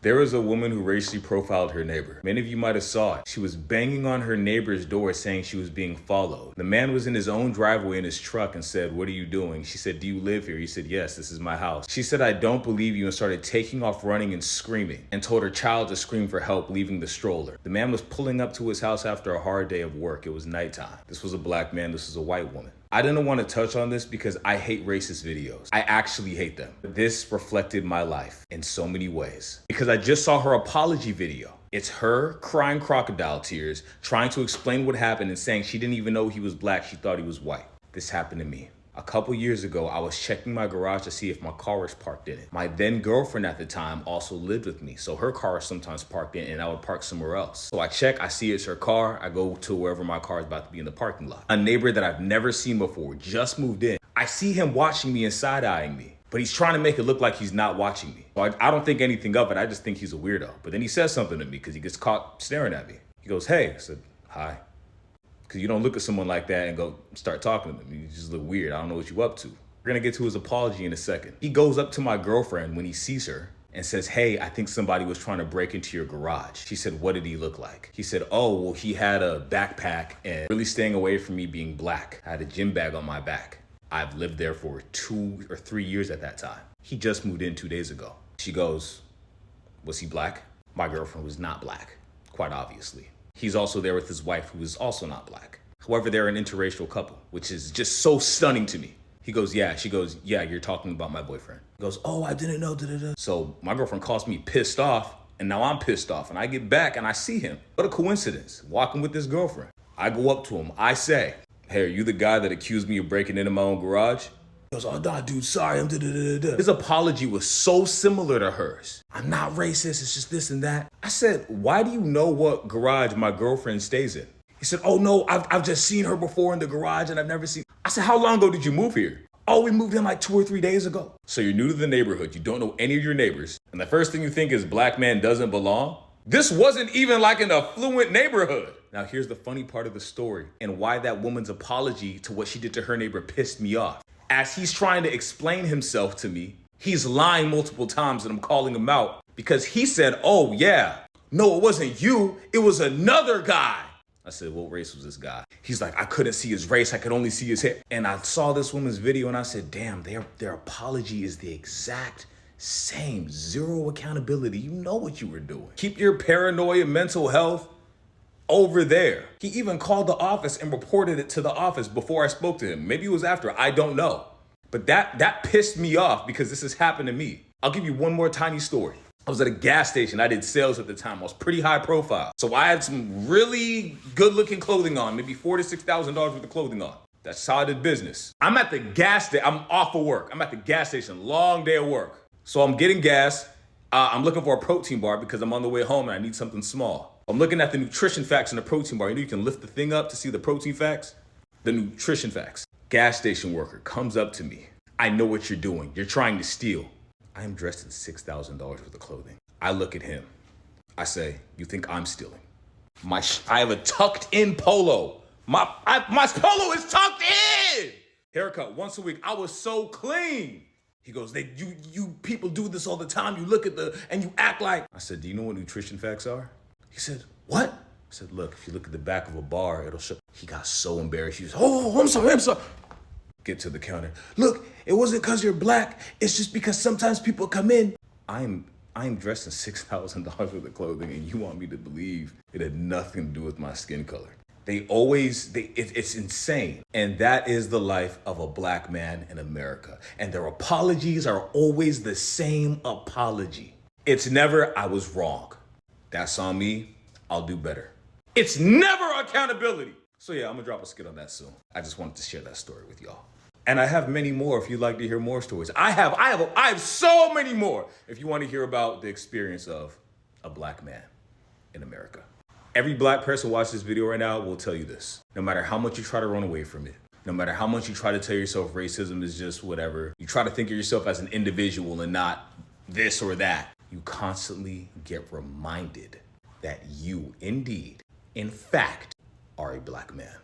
There was a woman who racially profiled her neighbor. Many of you might have saw it. She was banging on her neighbor's door saying she was being followed. The man was in his own driveway in his truck and said, "What are you doing?" She said, "Do you live here?" He said, "Yes, this is my house." She said, "I don't believe you," and started taking off running and screaming, and told her child to scream for help, leaving the stroller. The man was pulling up to his house after a hard day of work. It was nighttime. This was a black man. This was a white woman. I didn't want to touch on this because I hate racist videos. I actually hate them. This reflected my life in so many ways because I just saw her apology video. It's her crying crocodile tears, trying to explain what happened and saying she didn't even know he was black. She thought he was white. This happened to me. A couple years ago, I was checking my garage to see if my car was parked in it. My then girlfriend at the time also lived with me, so her car was sometimes parked in and I would park somewhere else. So I check, I see it's her car, I go to wherever my car is about to be in the parking lot. A neighbor that I've never seen before just moved in. I see him watching me and side-eyeing me, but he's trying to make it look like he's not watching me. So I don't think anything of it, I just think he's a weirdo. But then he says something to me because he gets caught staring at me. He goes, "Hey," I said, "Hi." Because you don't look at someone like that and go start talking to them. You just look weird. I don't know what you up to. We're gonna get to his apology in a second. He goes up to my girlfriend when he sees her and says, "Hey, I think somebody was trying to break into your garage." She said, "What did he look like?" He said, "Oh, well, he had a backpack and really staying away from me being black. I had a gym bag on my back. I've lived there for 2 or 3 years at that time. He just moved in 2 days ago." She goes, "Was he black?" My girlfriend was not black, quite obviously. He's also there with his wife, who is also not black. However, they're an interracial couple, which is just so stunning to me. He goes, "Yeah." She goes, "Yeah, you're talking about my boyfriend." He goes, "Oh, I didn't know, da-da-da." So my girlfriend calls me pissed off, and now I'm pissed off, and I get back and I see him. What a coincidence, walking with his girlfriend. I go up to him, I say, "Hey, are you the guy that accused me of breaking into my own garage?" He goes, "Oh, nah, dude, sorry, I'm da-da-da-da." His apology was so similar to hers. "I'm not racist, it's just this and that." I said, "Why do you know what garage my girlfriend stays in?" He said, "Oh no, I've just seen her before in the garage and I've never seen." I said, "How long ago did you move here?" "Oh, we moved in like 2 or 3 days ago." So you're new to the neighborhood, you don't know any of your neighbors, and the first thing you think is black man doesn't belong? This wasn't even like an affluent neighborhood. Now here's the funny part of the story and why that woman's apology to what she did to her neighbor pissed me off. As he's trying to explain himself to me, he's lying multiple times and I'm calling him out because he said, "Oh yeah, no, it wasn't you, it was another guy." I said, "What race was this guy?" He's like, "I couldn't see his race, I could only see his hair." And I saw this woman's video and I said, damn, their apology is the exact same. Zero accountability. You know what you were doing. Keep your paranoia, mental health over there. He even called the office and reported it to the office before I spoke to him. Maybe it was after, I don't know. But that pissed me off because this has happened to me. I'll give you one more tiny story. I was at a gas station. I did sales at the time. I was pretty high profile. So I had some really good looking clothing on, maybe $4,000 to $6,000 worth of clothing on. That's how I did business. I'm at the gas station. I'm off of work. I'm at the gas station, long day of work. So I'm getting gas. I'm looking for a protein bar because I'm on the way home and I need something small. I'm looking at the nutrition facts in the protein bar. You know, you can lift the thing up to see the protein facts, the nutrition facts. Gas station worker comes up to me. "I know what you're doing. You're trying to steal." I am dressed in $6,000 worth of clothing. I look at him. I say, "You think I'm stealing?" I have a tucked in polo. My polo is tucked in. Haircut once a week. I was so clean. He goes, you people do this all the time. You look at and you act like. I said, "Do you know what nutrition facts are?" He said, "What?" I said, "Look, if you look at the back of a bar, it'll show." He got so embarrassed. He was, "Oh, I'm sorry. Get to the counter. "Look, it wasn't because you're black. It's just because sometimes people come in." I'm dressed in $6,000 worth of clothing and you want me to believe it had nothing to do with my skin color. It's insane. And that is the life of a black man in America. And their apologies are always the same apology. It's never, "I was wrong. That's on me. I'll do better." It's never accountability. So yeah, I'm gonna drop a skit on that soon. I just wanted to share that story with y'all. And I have many more if you'd like to hear more stories. I have so many more if you want to hear about the experience of a black man in America. Every black person watching this video right now will tell you this. No matter how much you try to run away from it, no matter how much you try to tell yourself racism is just whatever, you try to think of yourself as an individual and not this or that, you constantly get reminded that you indeed, in fact, are a black man.